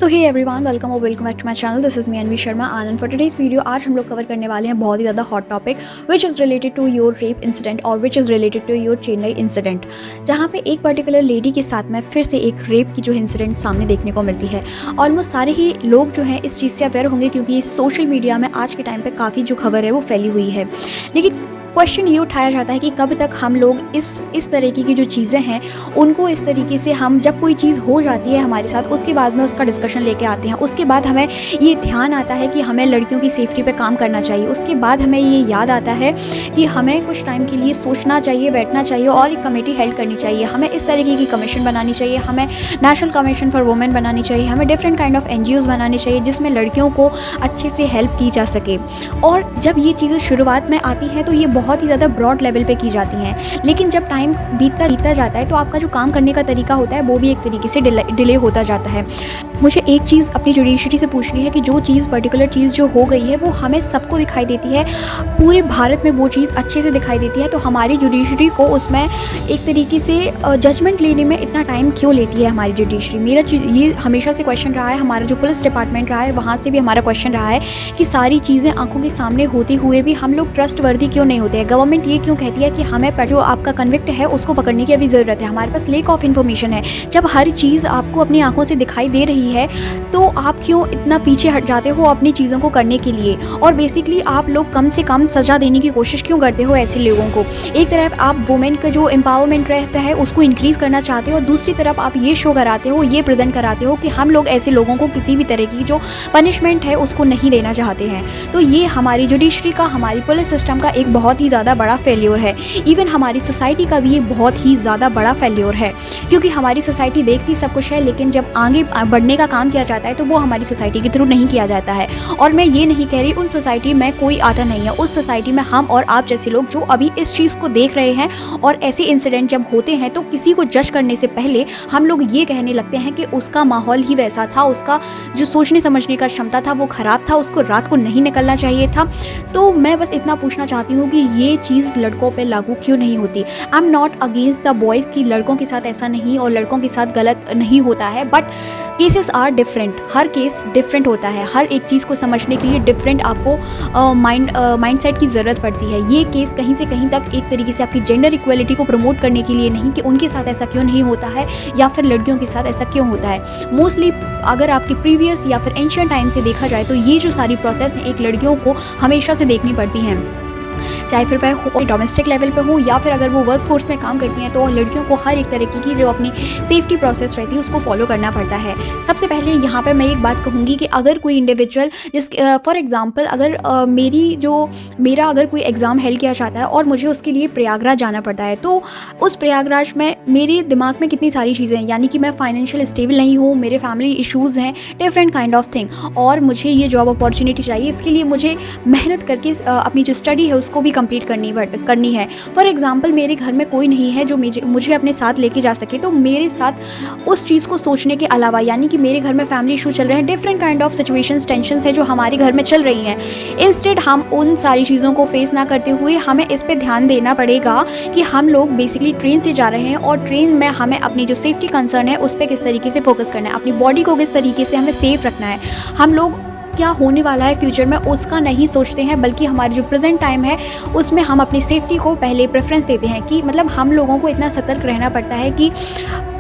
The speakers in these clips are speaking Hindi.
सो हे एवरीवन, वेलकम और welcome back to my channel. This is me Anvi Sharma and for today's video आज हम लोग कवर करने वाले हैं बहुत ही ज़्यादा hot topic which is related to your rape incident और which is related to your Chennai incident, जहाँ पे एक पर्टिकुलर लेडी के साथ में फिर से एक रेप की जो इंसिडेंट सामने देखने को मिलती है। ऑलमोस्ट सारे ही लोग जो हैं इस चीज़ से अवेयर होंगे क्योंकि सोशल मीडिया में आज के टाइम पर काफ़ी जो खबर है वो फैली हुई है। लेकिन क्वेश्चन ये उठाया जाता है कि कब तक हम लोग इस तरीके की जो चीज़ें हैं उनको इस तरीके से हम जब कोई चीज़ हो जाती है हमारे साथ उसके बाद में उसका डिस्कशन लेके आते हैं। उसके बाद हमें ये ध्यान आता है कि हमें लड़कियों की सेफ्टी पे काम करना चाहिए। उसके बाद हमें ये याद आता है कि हमें कुछ टाइम के लिए सोचना चाहिए, बैठना चाहिए और एक कमेटी हेल्ड करनी चाहिए। हमें इस तरीके की कमीशन बनानी चाहिए, हमें नेशनल कमीशन फॉर वुमेन बनानी चाहिए, हमें डिफरेंट काइंड ऑफ NGOs बनाने चाहिए जिसमें लड़कियों को अच्छे से हेल्प की जा सके। और जब ये चीज़ें शुरुआत में आती हैं तो ये बहुत ही ज़्यादा ब्रॉड लेवल पे की जाती हैं, लेकिन जब टाइम बीतता जाता है तो आपका जो काम करने का तरीका होता है वो भी एक तरीके से डिले होता जाता है। मुझे एक चीज़ अपनी जुडिशरी से पूछनी है कि जो चीज़ पर्टिकुलर चीज़ जो हो गई है वो हमें सबको दिखाई देती है, पूरे भारत में वो चीज़ अच्छे से दिखाई देती है, तो हमारी जुडिशरी को उसमें एक तरीके से जजमेंट लेने में इतना टाइम क्यों लेती है हमारी जुडिशरी। मेरा ये हमेशा से क्वेश्चन रहा है, हमारा जो पुलिस डिपार्टमेंट रहा है वहाँ से भी हमारा क्वेश्चन रहा है कि सारी चीज़ें आंखों के सामने होते हुए भी हम लोग ट्रस्ट वर्दी क्यों नहीं होते हैं। गवर्नमेंट ये क्यों कहती है कि हमें जो आपका कन्विक्ट है उसको पकड़ने की अभी ज़रूरत है, हमारे पास लेक ऑफ इन्फॉर्मेशन है। जब हर चीज़ आपको अपनी आंखों से दिखाई दे रही है तो आप क्यों इतना पीछे हट जाते हो अपनी चीज़ों को करने के लिए, और बेसिकली आप लोग कम से कम सज़ा देने की कोशिश क्यों करते हो ऐसे लोगों को। एक तरफ आप वुमेन का जो एम्पावरमेंट रहता है उसको इंक्रीज़ करना चाहते हो और दूसरी तरफ आप ये शो कराते हो, ये प्रेजेंट कराते हो कि हम लोग ऐसे लोगों को किसी भी तरह की जो पनिशमेंट है उसको नहीं देना चाहते हैं। तो ये हमारी जुडिशरी का, हमारी पुलिस सिस्टम का एक बहुत ही ज़्यादा बड़ा फेल्योर है। इवन हमारी सोसाइटी का भी ये बहुत ही ज़्यादा बड़ा फेल्योर है, क्योंकि हमारी सोसाइटी देखती सब कुछ है लेकिन जब आगे बढ़ने का काम किया जाता है तो वो हमारी सोसाइटी के थ्रू नहीं किया जाता है। और मैं ये नहीं कह रही उन सोसाइटी में कोई आता नहीं है, उस सोसाइटी में हम और आप जैसे लोग जो अभी इस चीज़ को देख रहे हैं और ऐसे इंसिडेंट जब होते हैं तो किसी को जज करने से पहले हम लोग ये कहने लगते हैं कि उसका माहौल ही वैसा था, उसका जो सोचने समझने का क्षमता था वो ख़राब था, उसको रात को नहीं निकलना चाहिए था। तो मैं बस इतना पूछना चाहती हूँ कि ये चीज़ लड़कों पे लागू क्यों नहीं होती। I am not against the boys की लड़कों के साथ ऐसा नहीं और लड़कों के साथ गलत नहीं होता है, बट केसेस आर डिफरेंट। हर केस डिफरेंट होता है, हर एक चीज़ को समझने के लिए डिफरेंट आपको माइंडसेट की ज़रूरत पड़ती है। ये केस कहीं से कहीं तक एक तरीके से आपकी जेंडर इक्वलिटी को प्रमोट करने के लिए नहीं कि उनके साथ ऐसा क्यों नहीं होता है या फिर लड़कियों के साथ ऐसा क्यों होता है। मोस्टली अगर आपके प्रीवियस या फिर एंशिएंट टाइम से देखा जाए तो ये जो सारी प्रोसेस हैं एक लड़कियों को हमेशा से देखनी पड़ती हैं, चाहे फिर वह डोमेस्टिक लेवल पे हो या फिर अगर वो वर्क फोर्स में काम करती हैं तो लड़कियों को हर एक तरीके की जो अपनी सेफ्टी प्रोसेस रहती है उसको फॉलो करना पड़ता है। सबसे पहले यहाँ पे मैं एक बात कहूँगी कि अगर कोई इंडिविजुअल फॉर एग्जांपल अगर मेरा अगर कोई एग्ज़ाम हेल्ड किया जाता है और मुझे उसके लिए प्रयागराज जाना पड़ता है तो उस प्रयागराज में मेरे दिमाग में कितनी सारी चीज़ें हैं, यानी कि मैं फाइनेंशियल स्टेबल नहीं हूँ, मेरे फैमिली इशूज़ हैं, डिफरेंट काइंड ऑफ थिंग, और मुझे ये जॉब अपॉर्चुनिटी चाहिए। इसके लिए मुझे मेहनत करके अपनी जो स्टडी है उसको भी कंप्लीट करनी है। फॉर एग्जांपल मेरे घर में कोई नहीं है जो मुझे अपने साथ लेके जा सके, तो मेरे साथ उस चीज़ को सोचने के अलावा, यानी कि मेरे घर में फैमिली इशू चल रहे हैं, different kind of situations, tensions है जो हमारे घर में चल रही हैं, इंस्टेड हम उन सारी चीज़ों को फेस ना करते हुए हमें इस पे ध्यान देना पड़ेगा कि हम लोग बेसिकली ट्रेन से जा रहे हैं और ट्रेन में हमें अपनी जो सेफ्टी कंसर्न है उस पर किस तरीके से फोकस करना है, अपनी बॉडी को किस तरीके से हमें सेफ रखना है। हम लोग क्या होने वाला है फ्यूचर में उसका नहीं सोचते हैं, बल्कि हमारी जो प्रेजेंट टाइम है उसमें हम अपनी सेफ्टी को पहले प्रेफरेंस देते हैं। कि मतलब हम लोगों को इतना सतर्क रहना पड़ता है कि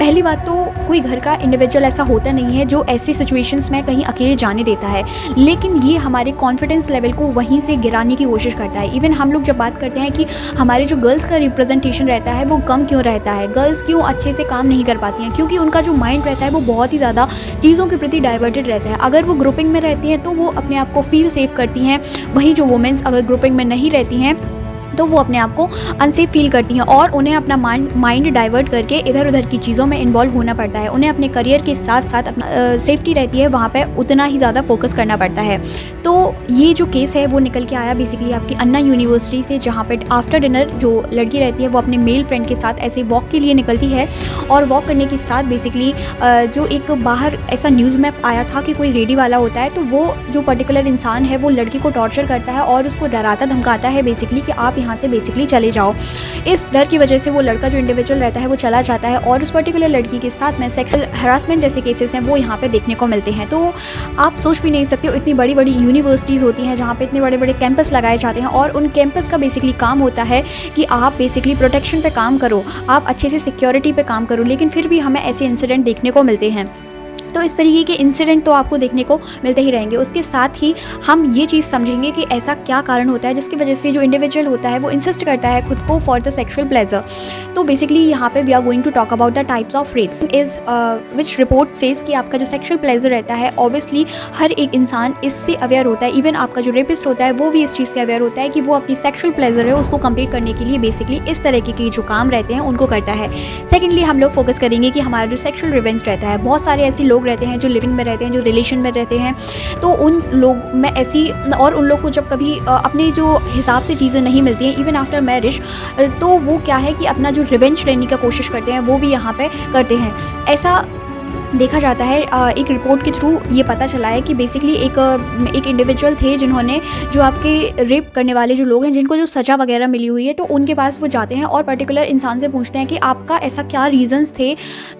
पहली बात तो कोई घर का इंडिविजुअल ऐसा होता नहीं है जो ऐसी सिचुएशंस में कहीं अकेले जाने देता है, लेकिन ये हमारे कॉन्फिडेंस लेवल को वहीं से गिराने की कोशिश करता है। इवन हम लोग जब बात करते हैं कि हमारे जो गर्ल्स का रिप्रेजेंटेशन रहता है वो कम क्यों रहता है, गर्ल्स क्यों अच्छे से काम नहीं कर पाती हैं, क्योंकि उनका जो माइंड रहता है वो बहुत ही ज़्यादा चीज़ों के प्रति डाइवर्टेड रहता है। अगर वो ग्रुपिंग में रहती हैं तो वो अपने आप को फील सेफ करती हैं, वहीं जो वुमेन्स अगर ग्रुपिंग में नहीं रहती हैं तो वो अपने आप को अनसेफ फील करती हैं और उन्हें अपना माइंड डाइवर्ट करके इधर उधर की चीज़ों में इन्वॉल्व होना पड़ता है। उन्हें अपने करियर के साथ साथ अपना सेफ्टी रहती है वहाँ पे उतना ही ज़्यादा फोकस करना पड़ता है। तो ये जो केस है वो निकल के आया बेसिकली आपकी अन्ना यूनिवर्सिटी से, जहाँ पे आफ्टर डिनर जो लड़की रहती है वो अपने मेल फ्रेंड के साथ ऐसे वॉक के लिए निकलती है और वॉक करने के साथ बेसिकली जो एक बाहर ऐसा न्यूज़ में आया था कि कोई रेडी वाला होता है, तो वो जो पर्टिकुलर इंसान है वो लड़की को टॉर्चर करता है और उसको डराता धमकाता है बेसिकली कि आप यहाँ यहाँ से बेसिकली चले जाओ। इस डर की वजह से वो लड़का जो इंडिविजुअल रहता है वो चला जाता है और उस पर्टिकुलर लड़की के साथ में सेक्सुअल हरासमेंट जैसे केसेस हैं वो यहाँ पे देखने को मिलते हैं। तो आप सोच भी नहीं सकते हो, इतनी बड़ी बड़ी यूनिवर्सिटीज़ होती हैं जहाँ पे इतने बड़े बड़े कैंपस लगाए जाते हैं और उन कैंपस का बेसिकली काम होता है कि आप बेसिकली प्रोटेक्शन पे काम करो, आप अच्छे से सिक्योरिटी पे काम करो, लेकिन फिर भी हमें ऐसे इंसिडेंट देखने को मिलते हैं। तो इस तरीके के इंसिडेंट तो आपको देखने को मिलते ही रहेंगे। उसके साथ ही हम ये चीज़ समझेंगे कि ऐसा क्या कारण होता है जिसकी वजह से जो इंडिविजुअल होता है वो इंसिस्ट करता है खुद को फॉर द सेक्सुअल प्लेजर। तो बेसिकली यहाँ पे we are going to talk about the types of rapes is which report says कि आपका जो सेक्सुअल प्लेजर रहता है ऑब्वियसली हर एक इंसान इससे अवेयर होता है। इवन आपका जो रेपिस्ट होता है वो भी इस चीज़ से अवेयर होता है कि वो अपनी सेक्सुअल प्लेजर है उसको कंप्लीट करने के लिए बेसिकली इस तरीके के जो काम रहते हैं उनको करता है। सेकेंडली हम लोग फोकस करेंगे कि हमारा जो सेक्सुअल रिवेंज रहता है, बहुत सारे ऐसे लोग रहते हैं जो लिविंग में रहते हैं, जो रिलेशन में रहते हैं, तो उन लोग में ऐसी और उन लोग को जब कभी अपने जो हिसाब से चीज़ें नहीं मिलती हैं इवन आफ्टर मैरिज, तो वो क्या है कि अपना जो रिवेंज लेने की कोशिश करते हैं वो भी यहाँ पे करते हैं। ऐसा देखा जाता है, एक रिपोर्ट के थ्रू ये पता चला है कि बेसिकली एक इंडिविजुअल थे जिन्होंने जो आपके रेप करने वाले जो लोग हैं जिनको जो सज़ा वगैरह मिली हुई है तो उनके पास वो जाते हैं और पर्टिकुलर इंसान से पूछते हैं कि आपका ऐसा क्या रीज़न्स थे,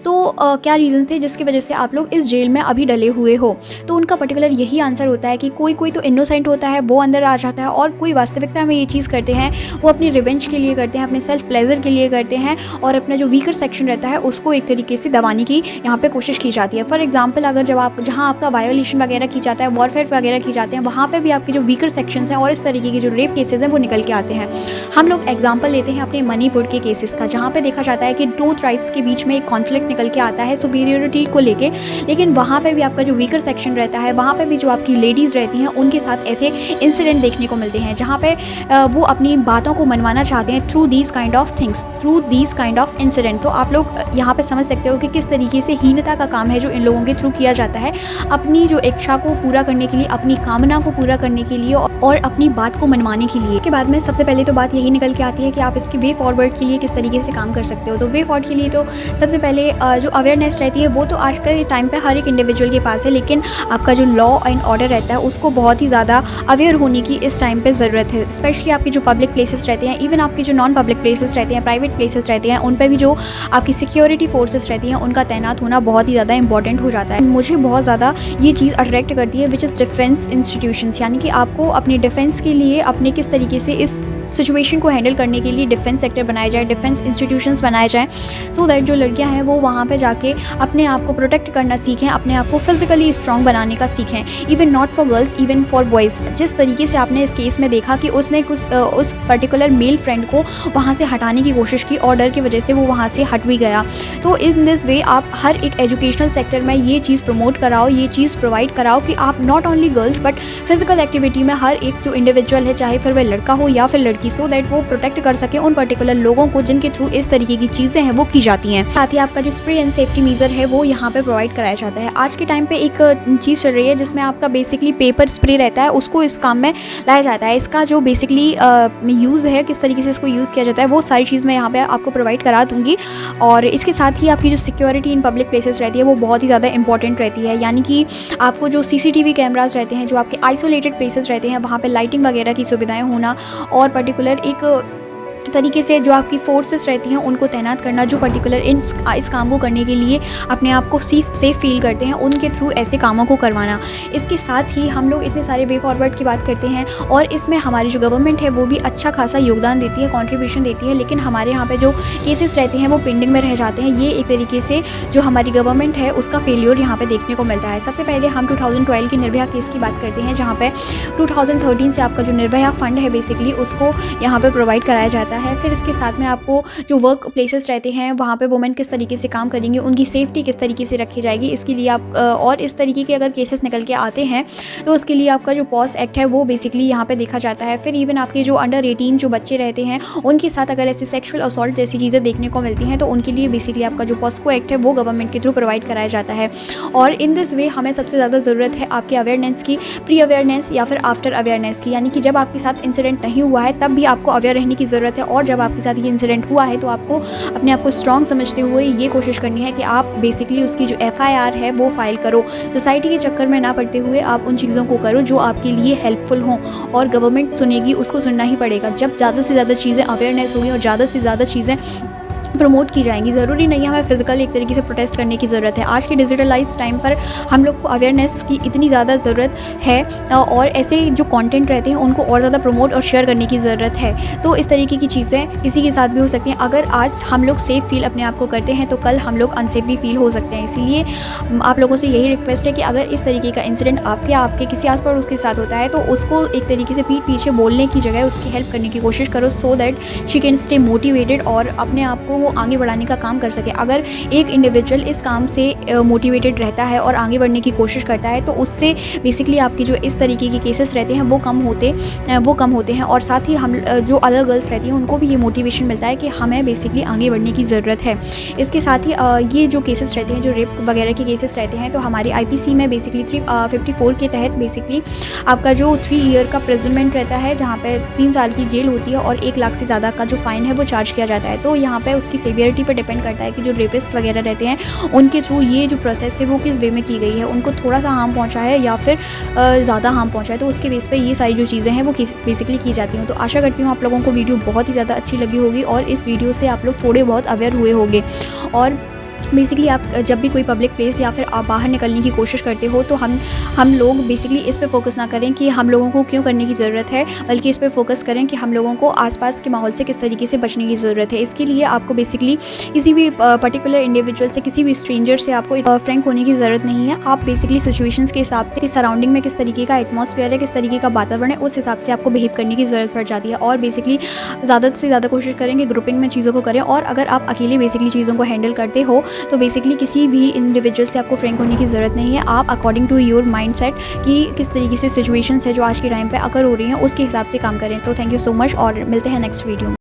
तो क्या रीज़न्स थे जिसकी वजह से आप लोग इस जेल में अभी डले हुए हो। तो उनका पर्टिकुलर यही आंसर होता है कि कोई कोई तो इनोसेंट होता है वो अंदर आ जाता है और कोई वास्तविकता में ये चीज़ करते हैं, वो अपनी रिवेंज के लिए करते हैं, अपने सेल्फ प्लेजर के लिए करते हैं और अपना जो वीकर सेक्शन रहता है उसको एक तरीके से दबाने की यहाँ पे कोशिश की जाती है। फॉर एग्जांपल अगर जहाँ आपका वायोलेशन वगैरह की जाता है, वॉरफेयर वगैरह की जाते हैं, वहाँ पे भी आपके जो वीकर सेक्शंस हैं और इस तरीके के जो रेप केसेस हैं वो निकल के आते हैं। हम लोग एग्जांपल लेते हैं अपने मणिपुर के केसेस का, जहाँ पे देखा जाता है कि 2 ट्राइब्स के बीच में एक कॉन्फ्लिक्ट निकल के आता है सुपीरियरिटी को लेके, लेकिन वहाँ पे भी आपका जो वीकर सेक्शन रहता है, वहाँ पे भी जो आपकी लेडीज़ रहती हैं उनके साथ ऐसे इंसिडेंट देखने को मिलते हैं जहाँ पे वो अपनी बातों को मनवाना चाहते हैं through these kind of things, through these kind of incident. तो आप लोग यहाँ पे समझ सकते हो कि किस तरीके से हीनता का काम है जो इन लोगों के थ्रू किया जाता है अपनी जो इच्छा को पूरा करने के लिए, अपनी कामना को पूरा करने के लिए और अपनी बात को मनवाने के लिए। इसके बाद में सबसे पहले तो बात यही निकल के आती है कि आप इसके वे फॉरवर्ड के लिए किस तरीके से काम कर सकते हो। तो वे फॉरवर्ड के लिए तो सबसे पहले जो अवेयरनेस रहती है वो तो आज के टाइम पे हर एक इंडिविजुअल के पास है, लेकिन आपका जो लॉ एंड ऑर्डर रहता है उसको बहुत ही ज़्यादा अवेयर होने की इस टाइम पे ज़रूरत है। स्पेशली आपके जो पब्लिक प्लेसेस रहते हैं, इवन आपके जो नॉन पब्लिक प्लेसेस रहते हैं, प्राइवेट प्लेसेस रहते हैं, उन पर भी जो आपकी सिक्योरिटी फोर्सेस रहती हैं उनका तैनात होना बहुत ही ज़्यादा इंपॉर्टेंट हो जाता है। मुझे बहुत ज़्यादा ये चीज़ अट्रैक्ट करती है विच इज़ डिफेंस इंस्टीट्यूशंस, यानी कि आपको अपने डिफेंस के लिए अपने किस तरीके से इस सिचुएशन को हैंडल करने के लिए डिफेंस सेक्टर बनाए जाए, डिफेंस इंस्टीट्यूशंस बनाए जाएँ, सो दैट जो लड़कियां हैं वो वहाँ पे जाके अपने आप को प्रोटेक्ट करना सीखें, अपने आप को फिजिकली स्ट्रॉन्ग बनाने का सीखें। Even not for girls, even for boys. जिस तरीके से आपने इस केस में देखा कि उसने उस पर्टिकुलर मेल फ्रेंड को वहाँ से हटाने की कोशिश की और डर की वजह से वो वहाँ से हट भी गया। तो इन दिस वे आप हर एक एजुकेशनल सेक्टर में ये चीज़ प्रमोट कराओ, ये चीज़ प्रोवाइड कराओ कि आप not only girls but physical activity में हर एक जो इंडिविजुअल है, चाहे फिर वह लड़का हो या फिर लड़की, सो दैट वो प्रोटेक्ट कर सके उन पर्टिकुलर लोगों को जिनके थ्रू इस तरीके की चीज़ें हैं वो की जाती हैं। साथ ही आपका जो स्प्रे एंड सेफ्टी मेजर है वो यहाँ पे प्रोवाइड कराया जाता है। आज के टाइम पे एक चीज़ चल रही है जिसमें आपका बेसिकली पेपर स्प्रे रहता है, उसको इस काम में लाया जाता है। इसका जो बेसिकली यूज़ है, किस तरीके से इसको यूज़ किया जाता है, वो सारी चीज़ मैं यहाँ पे आपको प्रोवाइड करा दूँगी। और इसके साथ ही आपकी जो सिक्योरिटी इन पब्लिक प्लेसेस रहती है वो बहुत ही ज़्यादा इंपॉर्टेंट रहती है, यानी कि आपको जो CCTV कैमरास रहते हैं, जो आपके आइसोलेटेड प्लेसेस रहते हैं, वहाँ पे लाइटिंग वगैरह की सुविधाएं होना और पर्टिकुलर एक तरीके से जो आपकी फोर्सेस रहती हैं उनको तैनात करना, जो पर्टिकुलर इस काम को करने के लिए अपने आप को सेफ फील करते हैं, उनके थ्रू ऐसे कामों को करवाना। इसके साथ ही हम लोग इतने सारे वे फॉरवर्ड की बात करते हैं और इसमें हमारी जो गवर्नमेंट है वो भी अच्छा खासा योगदान देती है, कंट्रीब्यूशन देती है, लेकिन हमारे यहाँ पे जो केसेस रहते हैं वो पेंडिंग में रह जाते हैं। ये एक तरीके से जो हमारी गवर्नमेंट है उसका फेलियर यहाँ पे देखने को मिलता है। सबसे पहले हम 2012 की निर्भया केस की बात करते हैं, जहाँ पे 2013 से आपका जो निर्भया फंड है बेसिकली उसको यहाँ पे प्रोवाइड कराया जाता है। फिर इसके साथ में आपको जो वर्क प्लेसेस रहते हैं वहाँ पे वुमेन किस तरीके से काम करेंगी, उनकी सेफ्टी किस तरीके से रखी जाएगी, इसके लिए आप और इस तरीके के अगर केसेस निकल के आते हैं तो उसके लिए आपका जो पॉस एक्ट है वो बेसिकली यहाँ पे देखा जाता है। फिर इवन आपके जो अंडर 18 जो बच्चे रहते हैं उनके साथ अगर ऐसे सेक्सुअल असॉल्ट जैसी चीज़ें देखने को मिलती हैं तो उनके लिए बेसिकली आपका जो पॉस्को एक्ट है वो गवर्नमेंट के थ्रू प्रोवाइड कराया जाता है। और इन दिस वे हमें सबसे ज़्यादा ज़रूरत है आपके अवेयरनेस की, प्री अवेयरनेस या फिर आफ्टर अवेयरनेस की, यानी कि जब आपके साथ इंसिडेंट नहीं हुआ है तब भी आपको अवेयर रहने की ज़रूरत है है। और जब आपके साथ ये इंसिडेंट हुआ है तो आपको अपने आप को स्ट्रॉन्ग समझते हुए ये कोशिश करनी है कि आप बेसिकली उसकी जो FIR है वो फाइल करो। सोसाइटी के चक्कर में ना पड़ते हुए आप उन चीज़ों को करो जो आपके लिए हेल्पफुल हों, और गवर्नमेंट सुनेगी, उसको सुनना ही पड़ेगा। जब ज़्यादा से ज़्यादा चीज़ें अवेयरनेस होगी और ज़्यादा से ज़्यादा चीज़ें प्रमोट की जाएंगी, ज़रूरी नहीं है हमें फिजिकल एक तरीके से प्रोटेस्ट करने की ज़रूरत है। आज के डिजिटलाइज टाइम पर हम लोग को अवेयरनेस की इतनी ज़्यादा ज़रूरत है, और ऐसे जो कंटेंट रहते हैं उनको और ज़्यादा प्रमोट और शेयर करने की ज़रूरत है। तो इस तरीके की चीज़ें किसी के साथ भी हो सकती हैं। अगर आज हम लोग सेफ़ फील अपने आप को करते हैं तो कल हम लोग अनसेफ भी फील हो सकते हैं। इसीलिए आप लोगों से यही रिक्वेस्ट है कि अगर इस तरीके का इंसिडेंट आपके किसी आस पड़ोस के साथ होता है तो उसको एक तरीके से पीठ पीछे बोलने की जगह उसकी हेल्प करने की कोशिश करो, so that she can stay motivated और अपने आप को वो आगे बढ़ाने का काम कर सके। अगर एक इंडिविजुअल इस काम से मोटिवेटेड रहता है और आगे बढ़ने की कोशिश करता है तो उससे बेसिकली आपकी जो इस तरीके के केसेस रहते हैं वो कम होते हैं। और साथ ही हम जो अदर गर्ल्स रहती हैं उनको भी ये मोटिवेशन मिलता है कि हमें बेसिकली आगे बढ़ने की ज़रूरत है। इसके साथ ही ये जो केसेस रहते हैं, जो रेप वगैरह के केसेस रहते हैं, तो हमारी IPC में बेसिकली 354 के तहत बेसिकली आपका जो 3 ईयर का प्रिजनमेंट रहता है, जहाँ पे 3 साल की जेल होती है और 1 लाख से ज़्यादा का जो फ़ाइन है वो चार्ज किया जाता है। तो यहाँ पे उसकी सीवियरिटी पर डिपेंड करता है कि जो रेपिस्ट वगैरह रहते हैं उनके थ्रू ये जो प्रोसेस है वो किस वे में की गई है, उनको थोड़ा सा हार्म पहुँचा है या फिर ज़्यादा हार्म पहुँचा है, तो उसके बेस पे ये सारी जो चीज़ें हैं वो बेसिकली की जाती हैं। तो आशा करती हूँ आप लोगों को वीडियो बहुत ही ज़्यादा अच्छी लगी होगी और इस वीडियो से आप लोग थोड़े बहुत अवेयर हुए होंगे। और बेसिकली आप जब भी कोई पब्लिक प्लेस या फिर आप बाहर निकलने की कोशिश करते हो तो हम लोग बेसिकली इस पे फोकस ना करें कि हम लोगों को क्यों करने की ज़रूरत है, बल्कि इस पे फोकस करें कि हम लोगों को आसपास के माहौल से किस तरीके से बचने की ज़रूरत है। इसके लिए आपको बेसिकली किसी भी पर्टिकुलर इंडिविजुअल से, किसी भी स्ट्रेंजर से आपको फ्रैंक होने की ज़रूरत नहीं है। आप बेसिकली सिचुएशंस के हिसाब से, सराउंडिंग में किस तरीके का एटमॉस्फेयर है, किस तरीके का वातावरण है, उस हिसाब से आपको बिहेव करने की ज़रूरत पड़ जाती है। और बेसिकली ज़्यादा से ज़्यादा कोशिश करें कि ग्रुपिंग में चीज़ों को करें। और अगर आप अकेले बेसिकली चीज़ों को हैंडल करते हो तो बेसिकली किसी भी इंडिविजुअल से आपको फ्रैंक होने की ज़रूरत नहीं है। आप अकॉर्डिंग टू योर माइंडसेट कि किस तरीके से सिचुएशंस है जो आज के टाइम पे अकर हो रही हैं उसके हिसाब से काम करें। तो थैंक यू सो मच और मिलते हैं नेक्स्ट वीडियो में।